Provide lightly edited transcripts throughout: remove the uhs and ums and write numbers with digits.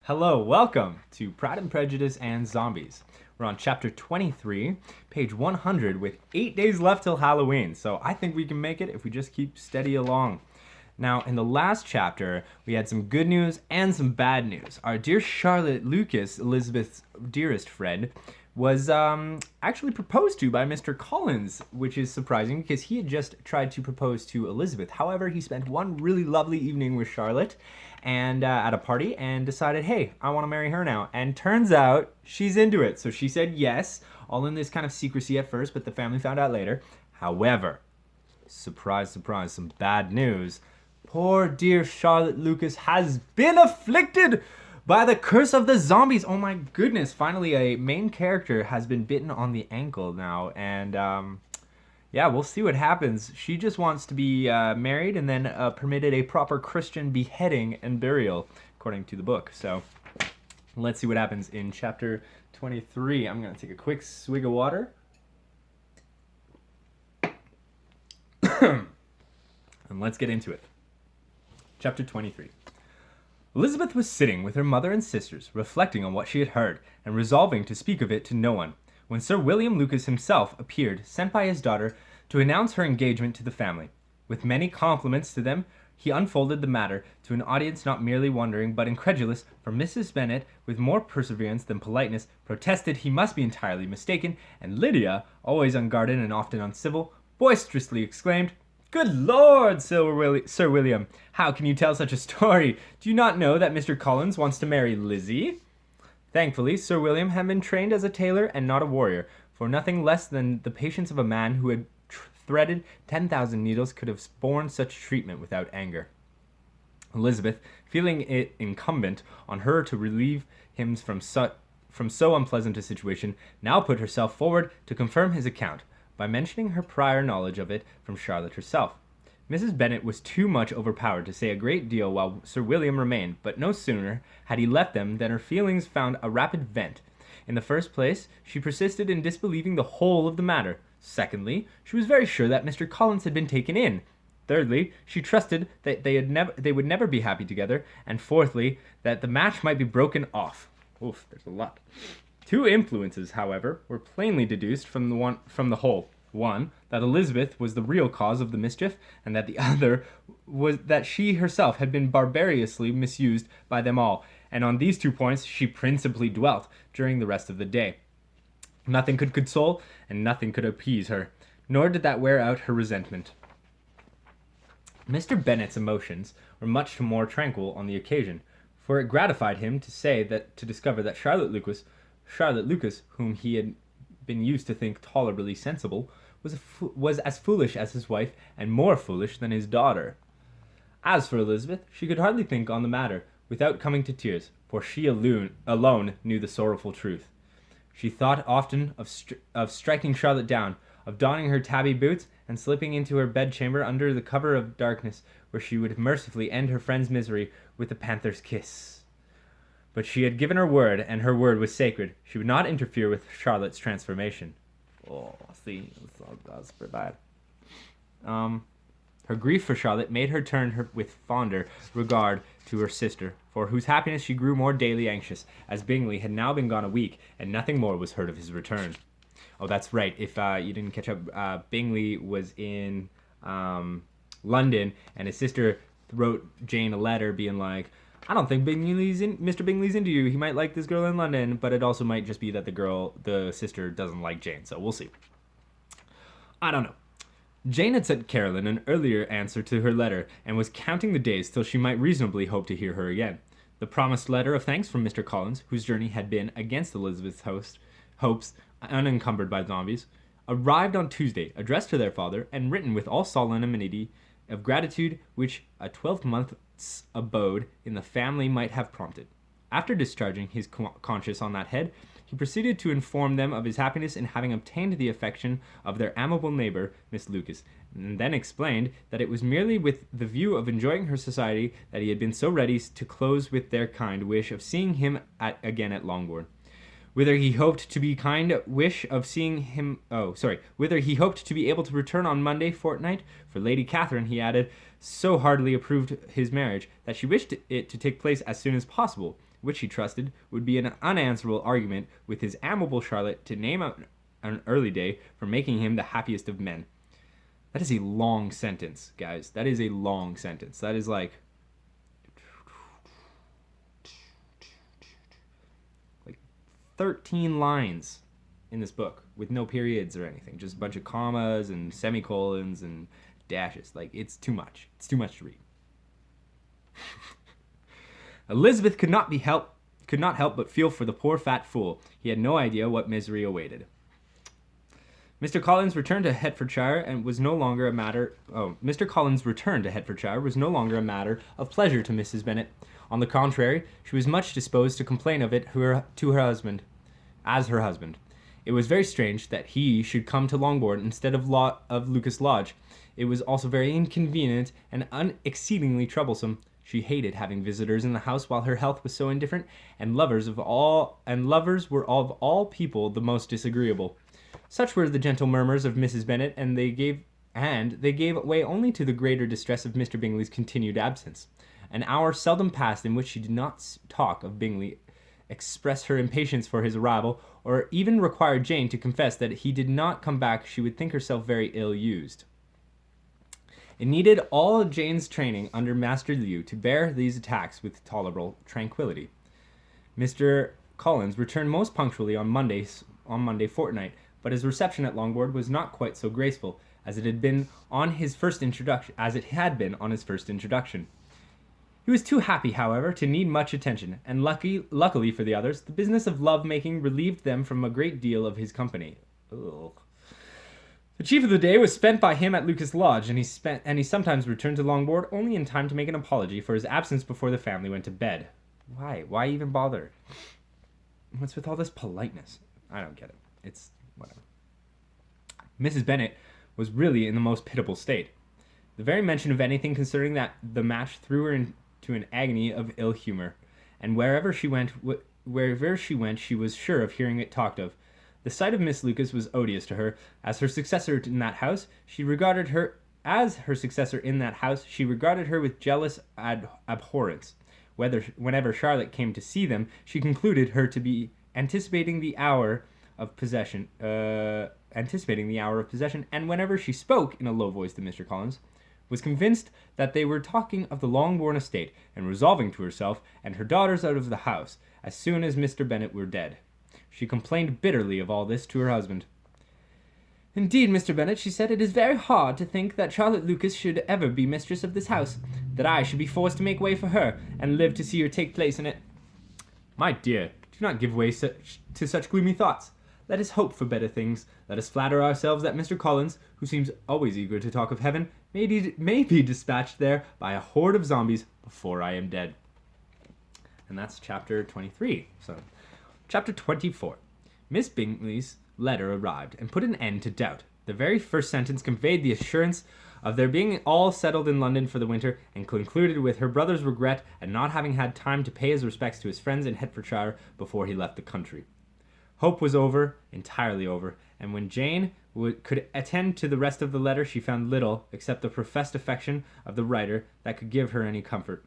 Hello, welcome to Pride and Prejudice and Zombies. We're on chapter 23, page 100, with 8 days left till Halloween, so I think we can make it if we just keep steady along. Now, in the last chapter, we had some good news and some bad news. Our dear Charlotte Lucas, Elizabeth's dearest friend, was actually proposed to by Mr. Collins, which is surprising because he had just tried to propose to Elizabeth. However, he spent one really lovely evening with Charlotte and at a party and decided, hey, I want to marry her now. And turns out she's into it. So she said yes, all in this kind of secrecy at first, but the family found out later. However, surprise, surprise, some bad news. Poor dear Charlotte Lucas has been afflicted by the curse of the zombies. Oh my goodness, finally a main character has been bitten on the ankle now. And yeah, we'll see what happens. She just wants to be married and then permitted a proper Christian beheading and burial, according to the book. So let's see what happens in chapter 23. I'm going to take a quick swig of water. And let's get into it. Chapter 23. Elizabeth was sitting with her mother and sisters, reflecting on what she had heard, and resolving to speak of it to no one, when Sir William Lucas himself appeared, sent by his daughter, to announce her engagement to the family. With many compliments to them, he unfolded the matter to an audience not merely wondering, but incredulous, for Mrs. Bennet, with more perseverance than politeness, protested he must be entirely mistaken, and Lydia, always unguarded and often uncivil, boisterously exclaimed, "Good Lord, Sir William, how can you tell such a story? Do you not know that Mr. Collins wants to marry Lizzie?" Thankfully, Sir William had been trained as a tailor and not a warrior, for nothing less than the patience of a man who had threaded 10,000 needles could have borne such treatment without anger. Elizabeth, feeling it incumbent on her to relieve him from so unpleasant a situation, now put herself forward to confirm his account, by mentioning her prior knowledge of it from Charlotte herself. Mrs. Bennet was too much overpowered to say a great deal while Sir William remained, but no sooner had he left them than her feelings found a rapid vent. In the first place, she persisted in disbelieving the whole of the matter. Secondly, she was very sure that Mr. Collins had been taken in. Thirdly, she trusted that they would never be happy together. And fourthly, that the match might be broken off. Oof, there's a lot. Two influences, however, were plainly deduced from the whole. One, that Elizabeth was the real cause of the mischief, and that the other was that she herself had been barbarously misused by them all, and on these 2 points she principally dwelt during the rest of the day. Nothing could console, and nothing could appease her, nor did that wear out her resentment. Mr. Bennet's emotions were much more tranquil on the occasion, for it gratified him to discover that Charlotte Lucas, whom he had been used to think tolerably sensible, was as foolish as his wife, and more foolish than his daughter. As for Elizabeth, she could hardly think on the matter without coming to tears, for she alone knew the sorrowful truth. She thought often of striking Charlotte down, of donning her tabby boots, and slipping into her bedchamber under the cover of darkness, where she would mercifully end her friend's misery with a panther's kiss. But she had given her word, and her word was sacred. She would not interfere with Charlotte's transformation. Oh, see, that's pretty bad. Her grief for Charlotte made her turn with fonder regard to her sister, for whose happiness she grew more daily anxious, as Bingley had now been gone a week, and nothing more was heard of his return. Oh, that's right. If you didn't catch up, Bingley was in London, and his sister wrote Jane a letter being like, I don't think Mr. Bingley's into you. He might like this girl in London, but it also might just be that the sister doesn't like Jane, so we'll see. I don't know. Jane had sent Caroline an earlier answer to her letter, and was counting the days till she might reasonably hope to hear her again. The promised letter of thanks from Mr. Collins, whose journey had been against Elizabeth's hopes, unencumbered by zombies, arrived on Tuesday, addressed to their father, and written with all solemnity of gratitude which a 12-month's abode in the family might have prompted. After discharging his conscience on that head, he proceeded to inform them of his happiness in having obtained the affection of their amiable neighbour, Miss Lucas, and then explained that it was merely with the view of enjoying her society that he had been so ready to close with their kind wish of seeing him again at Longbourn. Whither he hoped to be able to return on Monday fortnight, for Lady Catherine, he added, so heartily approved his marriage that she wished it to take place as soon as possible, which he trusted would be an unanswerable argument with his amiable Charlotte to name out an early day for making him the happiest of men. That is a long sentence, guys. That is a long sentence. That is like 13 lines in this book with no periods or anything. Just a bunch of commas and semicolons and dashes. Like, it's too much. It's too much to read. Elizabeth could not help but feel for the poor fat fool. He had no idea what misery awaited. Mr. Collins returned to Hertfordshire and was no longer a matter. Mr. Collins' return to Hertfordshire was no longer a matter of pleasure to Mrs. Bennet. On the contrary, she was much disposed to complain of it to her husband, as her husband. It was very strange that he should come to Longbourn instead of Lucas Lodge. It was also very inconvenient and exceedingly troublesome. She hated having visitors in the house while her health was so indifferent, and lovers were of all people the most disagreeable. Such were the gentle murmurs of Mrs. Bennet, and they gave way only to the greater distress of Mr. Bingley's continued absence. An hour seldom passed in which she did not talk of Bingley, express her impatience for his arrival, or even require Jane to confess that if he did not come back she would think herself very ill-used. It needed all Jane's training under Master Liu to bear these attacks with tolerable tranquillity. Mr. Collins returned most punctually on Monday fortnight, but his reception at Longbourn was not quite so graceful as it had been on his first introduction. He was too happy, however, to need much attention, and luckily for the others, the business of love-making relieved them from a great deal of his company. Ugh. The chief of the day was spent by him at Lucas Lodge, and he sometimes returned to Longbourn only in time to make an apology for his absence before the family went to bed. Why? Why even bother? What's with all this politeness? I don't get it. It's whatever. Mrs. Bennet was really in the most pitiable state. The very mention of anything concerning the match threw her into an agony of ill humor, and wherever she went, she was sure of hearing it talked of. The sight of Miss Lucas was odious to her. As her successor in that house, she regarded her with jealous abhorrence. Whenever Charlotte came to see them, she concluded her to be anticipating the hour of possession, and whenever she spoke in a low voice to Mr. Collins, was convinced that they were talking of the Longbourn estate, and resolving to herself and her daughters out of the house as soon as Mr. Bennet were dead. She complained bitterly of all this to her husband. "Indeed, Mr. Bennet," she said, "it is very hard to think that Charlotte Lucas should ever be mistress of this house, that I should be forced to make way for her, and live to see her take place in it." "My dear, do not give way to such gloomy thoughts. Let us hope for better things. Let us flatter ourselves that Mr. Collins, who seems always eager to talk of heaven, may be dispatched there by a horde of zombies before I am dead." And that's chapter 23. So, chapter 24. Miss Bingley's letter arrived and put an end to doubt. The very first sentence conveyed the assurance of their being all settled in London for the winter, and concluded with her brother's regret at not having had time to pay his respects to his friends in Hertfordshire before he left the country. Hope was over, entirely over, and when Jane could attend to the rest of the letter, she found little, except the professed affection of the writer, that could give her any comfort.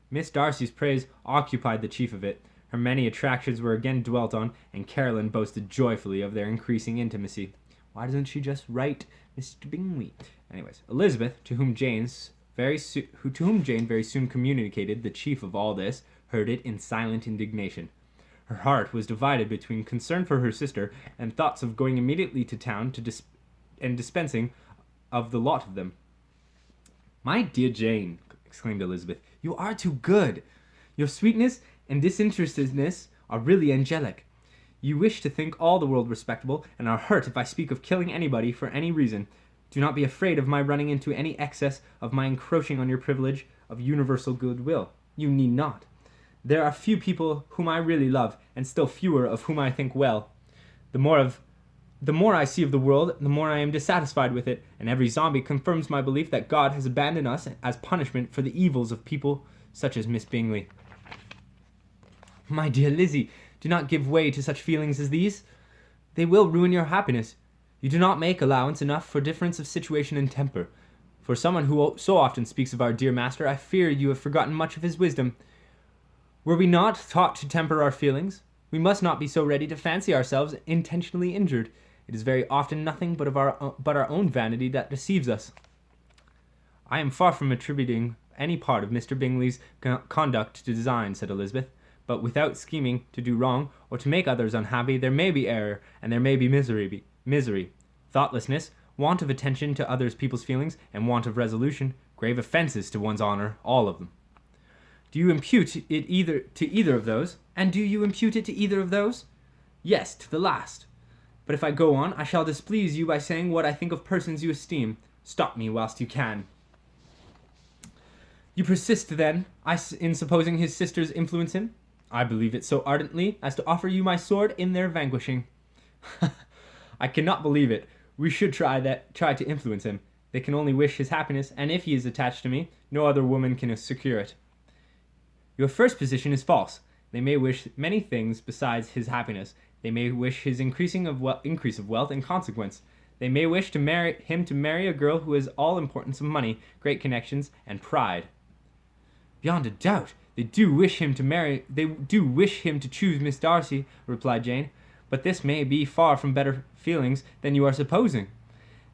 Miss Darcy's praise occupied the chief of it. Her many attractions were again dwelt on, and Caroline boasted joyfully of their increasing intimacy. Why doesn't she just write Mr. Bingley? Anyways, Elizabeth, to whom Jane very soon communicated the chief of all this, heard it in silent indignation. Her heart was divided between concern for her sister and thoughts of going immediately to town and dispensing of the lot of them. "My dear Jane," exclaimed Elizabeth, "you are too good. Your sweetness and disinterestedness are really angelic. You wish to think all the world respectable, and are hurt if I speak of killing anybody for any reason. Do not be afraid of my running into any excess, of my encroaching on your privilege of universal goodwill. You need not. There are few people whom I really love, and still fewer of whom I think well. The more I see of the world, the more I am dissatisfied with it, and every zombie confirms my belief that God has abandoned us as punishment for the evils of people such as Miss Bingley." "My dear Lizzie, do not give way to such feelings as these. They will ruin your happiness. You do not make allowance enough for difference of situation and temper. For someone who so often speaks of our dear master, I fear you have forgotten much of his wisdom. Were we not taught to temper our feelings? We must not be so ready to fancy ourselves intentionally injured. It is very often nothing but our own vanity that deceives us. I am far from attributing any part of Mr. Bingley's conduct to design, said Elizabeth, but without scheming to do wrong or to make others unhappy, there may be error, and there may be misery, thoughtlessness, want of attention to others people's feelings, and want of resolution, grave offences to one's honour, all of them. Do you impute it to either of those? And do you impute it to either of those? Yes, to the last. But if I go on, I shall displease you by saying what I think of persons you esteem. Stop me whilst you can. You persist, then, in supposing his sisters influence him? I believe it so ardently as to offer you my sword in their vanquishing. I cannot believe it. We should try to influence him. They can only wish his happiness, and if he is attached to me, no other woman can secure it. Your first position is false. They may wish many things besides his happiness. They may wish his increase of wealth and consequence. They may wish to marry a girl who has all importance of money, great connections, and pride. Beyond a doubt, they do wish him to choose Miss Darcy, replied Jane, but this may be far from better feelings than you are supposing.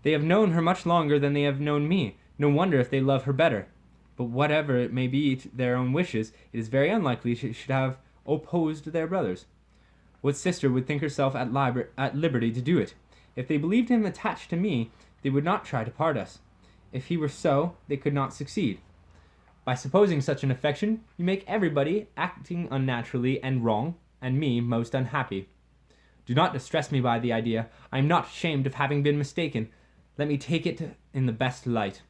They have known her much longer than they have known me. No wonder if they love her better. But whatever it may be their own wishes, it is very unlikely she should have opposed their brothers. What sister would think herself at liberty to do it? If they believed him attached to me, they would not try to part us. If he were so, they could not succeed. By supposing such an affection, you make everybody acting unnaturally and wrong, and me most unhappy. Do not distress me by the idea. I am not ashamed of having been mistaken. Let me take it in the best light.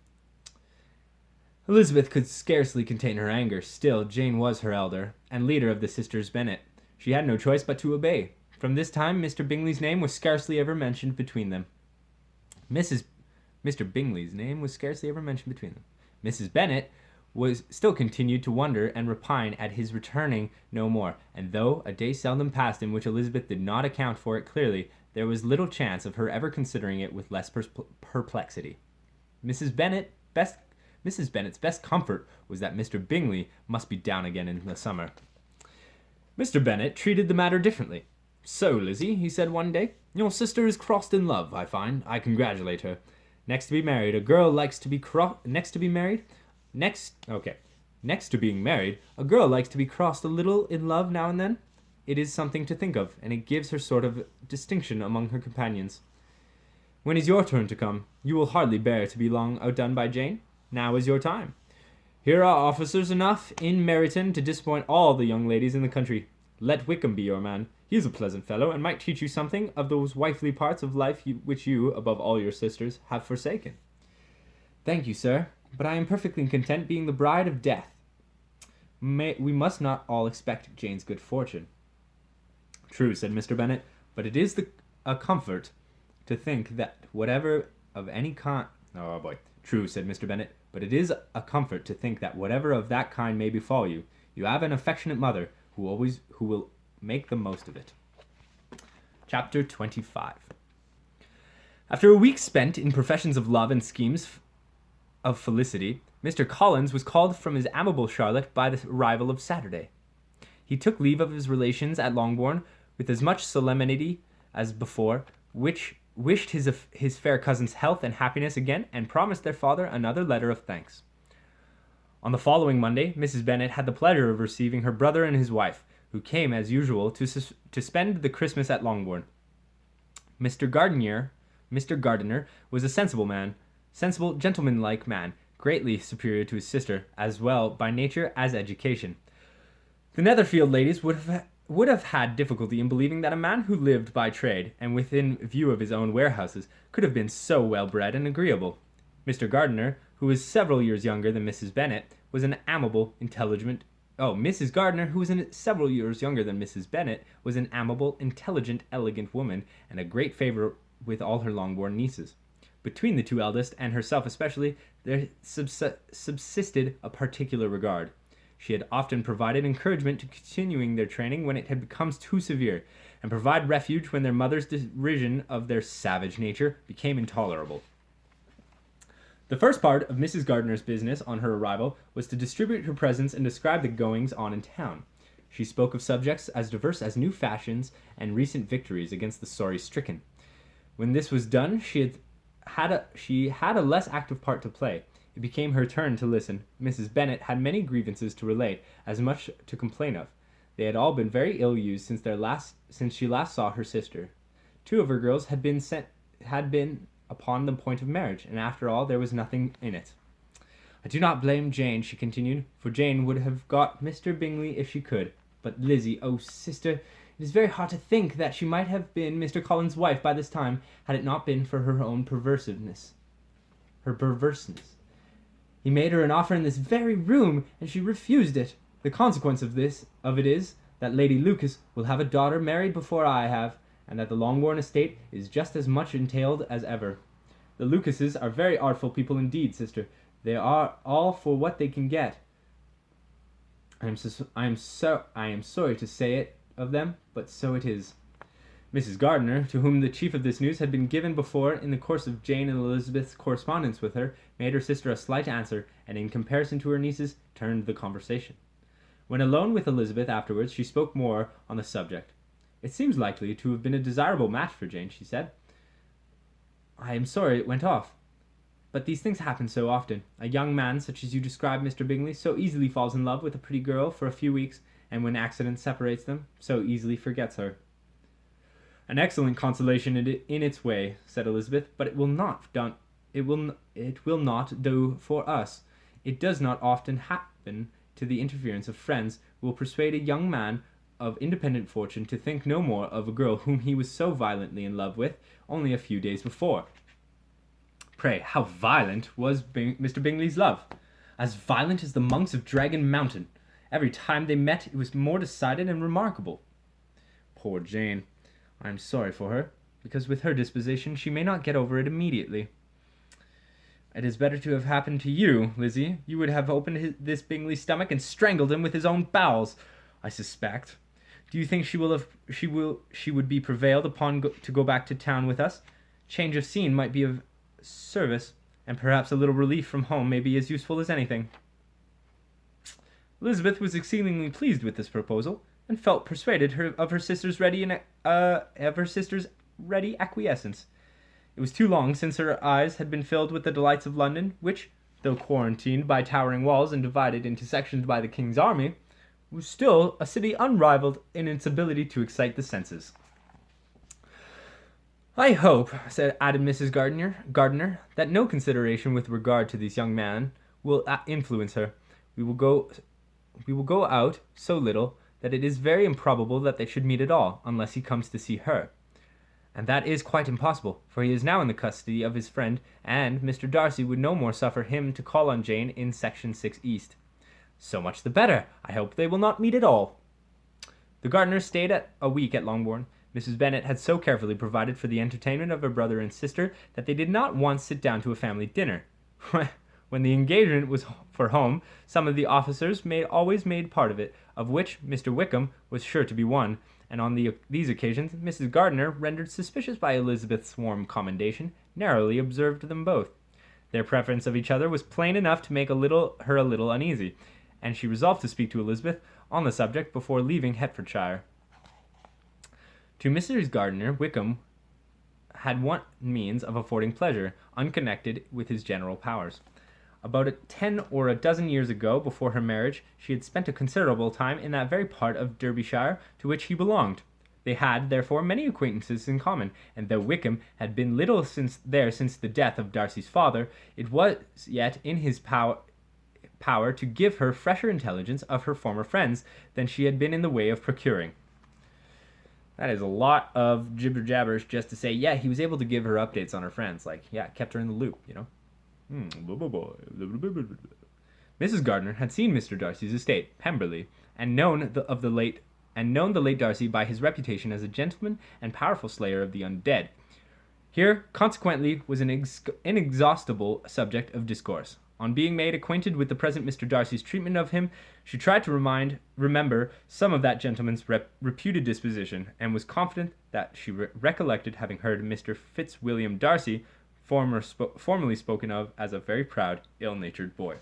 Elizabeth could scarcely contain her anger. Still, Jane was her elder, and leader of the sisters Bennet. She had no choice but to obey. From this time, Mr. Bingley's name was scarcely ever mentioned between them. Mrs. Bennet still continued to wonder and repine at his returning no more, and though a day seldom passed in which Elizabeth did not account for it clearly, there was little chance of her ever considering it with less perplexity. Mrs. Bennet's best comfort was that Mr. Bingley must be down again in the summer. Mr. Bennet treated the matter differently. So, Lizzie, he said one day, your sister is crossed in love, I find. I congratulate her. Next to being married, a girl likes to be crossed a little in love now and then. It is something to think of, and it gives her sort of distinction among her companions. When is your turn to come? You will hardly bear to be long outdone by Jane. Now is your time. Here are officers enough in Meryton to disappoint all the young ladies in the country. Let Wickham be your man. He is a pleasant fellow, and might teach you something of those wifely parts of life which you, above all your sisters, have forsaken. Thank you, sir, but I am perfectly content being the bride of death. We must not all expect Jane's good fortune. True, said Mr. Bennet, but it is a comfort to think that whatever of any kind... Oh, boy. True, said Mr. Bennet, but it is a comfort to think that whatever of that kind may befall you, you have an affectionate mother who will make the most of it. Chapter 25. After a week spent in professions of love and schemes of felicity, Mr. Collins was called from his amiable Charlotte by the arrival of Saturday. He took leave of his relations at Longbourn with as much solemnity as before, which wished his fair cousin's health and happiness again, and promised their father another letter of thanks. On the following Monday, Mrs. Bennet had the pleasure of receiving her brother and his wife, who came, as usual, to spend the Christmas at Longbourn. Mr. Gardiner was a sensible, gentlemanlike man, greatly superior to his sister, as well by nature as education. The Netherfield ladies would have had difficulty in believing that a man who lived by trade, and within view of his own warehouses, could have been so well-bred and agreeable. Mr. Gardiner, who was several years younger than Mrs. Bennet, was an amiable, intelligent... Mrs. Gardiner, who was several years younger than Mrs. Bennet, was an amiable, intelligent, elegant woman, and a great favourite with all her Longbourn nieces. Between the two eldest, and herself especially, there subsisted a particular regard. She had often provided encouragement to continuing their training when it had become too severe, and provided refuge when their mother's derision of their savage nature became intolerable. The first part of Mrs. Gardiner's business on her arrival was to distribute her presents and describe the goings on in town. She spoke of subjects as diverse as new fashions and recent victories against the sorry stricken. When this was done, she had a less active part to play. It became her turn to listen. Mrs. Bennet had many grievances to relate, as much to complain of. They had all been very ill used since she last saw her sister. 2 of her girls had been upon the point of marriage, and after all there was nothing in it. I do not blame Jane, she continued, for Jane would have got Mr. Bingley if she could. But Lizzie, oh sister, it is very hard to think that she might have been Mr. Collins's wife by this time, had it not been for her own perverseness. He made her an offer in this very room, and she refused it. The consequence of it is that Lady Lucas will have a daughter married before I have, and that the Longbourn estate is just as much entailed as ever. The Lucases are very artful people indeed, sister. They are all for what they can get. I am sorry to say it of them, but so it is. Mrs. Gardiner, to whom the chief of this news had been given before in the course of Jane and Elizabeth's correspondence with her, made her sister a slight answer, and in comparison to her nieces, turned the conversation. When alone with Elizabeth afterwards, she spoke more on the subject. It seems likely to have been a desirable match for Jane, she said. I am sorry it went off. But these things happen so often. A young man, such as you describe, Mr. Bingley, so easily falls in love with a pretty girl for a few weeks, and when accident separates them, so easily forgets her. An excellent consolation in its way, said Elizabeth, but it will not do for us. It does not often happen to the interference of friends who will persuade a young man of independent fortune to think no more of a girl whom he was so violently in love with only a few days before. Pray, how violent was Mr. Bingley's love? As violent as the monks of Dragon Mountain. Every time they met, it was more decided and remarkable. Poor Jane. I am sorry for her, because with her disposition she may not get over it immediately. It is better to have happened to you, Lizzie. You would have opened this Bingley's stomach and strangled him with his own bowels, I suspect. Do you think she would be prevailed upon to go back to town with us? Change of scene might be of service, and perhaps a little relief from home may be as useful as anything. Elizabeth was exceedingly pleased with this proposal, and felt persuaded of her sister's ready acquiescence. It was too long since her eyes had been filled with the delights of London, which, though quarantined by towering walls and divided into sections by the King's army, was still a city unrivalled in its ability to excite the senses. I hope, added Mrs. Gardiner, that no consideration with regard to this young man will influence her. We will go out so little that it is very improbable that they should meet at all, unless he comes to see her. And that is quite impossible, for he is now in the custody of his friend, and Mr. Darcy would no more suffer him to call on Jane in Section 6 East. So much the better. I hope they will not meet at all. The Gardiners stayed a week at Longbourn. Mrs. Bennet had so carefully provided for the entertainment of her brother and sister that they did not once sit down to a family dinner. When the engagement was for home, some of the officers always made part of it, of which Mr. Wickham was sure to be one, and on these occasions Mrs. Gardiner, rendered suspicious by Elizabeth's warm commendation, narrowly observed them both. Their preference of each other was plain enough to make her a little uneasy, and she resolved to speak to Elizabeth on the subject before leaving Hertfordshire. To Mrs. Gardiner, Wickham had one means of affording pleasure, unconnected with his general powers. About 10 or a dozen years ago, before her marriage, she had spent a considerable time in that very part of Derbyshire to which he belonged. They had, therefore, many acquaintances in common, and though Wickham had been little since the death of Darcy's father, it was yet in his power to give her fresher intelligence of her former friends than she had been in the way of procuring. That is a lot of jibber-jabbers just to say, yeah, he was able to give her updates on her friends. Like, yeah, kept her in the loop, you know? Mrs. Gardiner had seen Mr. Darcy's estate, Pemberley, and known the late Darcy by his reputation as a gentleman and powerful slayer of the undead. Here, consequently, was an inexhaustible subject of discourse. On being made acquainted with the present Mr. Darcy's treatment of him, she tried to remember some of that gentleman's reputed disposition, and was confident that she recollected having heard Mr. Fitzwilliam Darcy formerly spoken of as a very proud, ill-natured boy.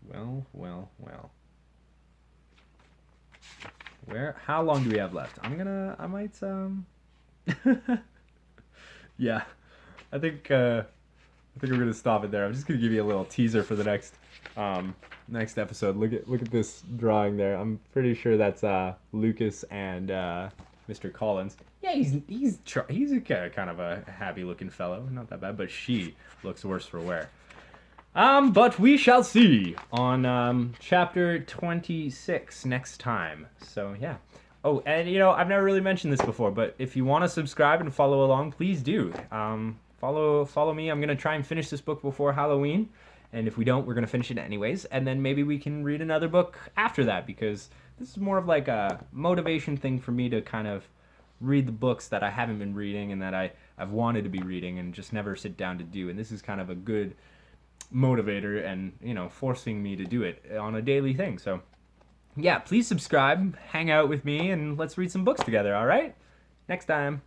Well. How long do we have left? I might, yeah, I think we're gonna stop it there. I'm just gonna give you a little teaser for the next episode. Look at this drawing there. I'm pretty sure that's Lucas and Mr. Collins. Yeah, he's a kind of a happy looking fellow, not that bad, but she looks worse for wear. But we shall see on chapter 26 next time. So yeah. Oh, and I've never really mentioned this before, but if you want to subscribe and follow along, please do. Follow me. I'm gonna try and finish this book before Halloween, and if we don't, we're gonna finish it anyways, and then maybe we can read another book after that, because this is more of like a motivation thing for me to kind of read the books that I haven't been reading and that I've wanted to be reading and just never sit down to do. And this is kind of a good motivator and forcing me to do it on a daily thing. So yeah, please subscribe, hang out with me, and let's read some books together, all right? Next time.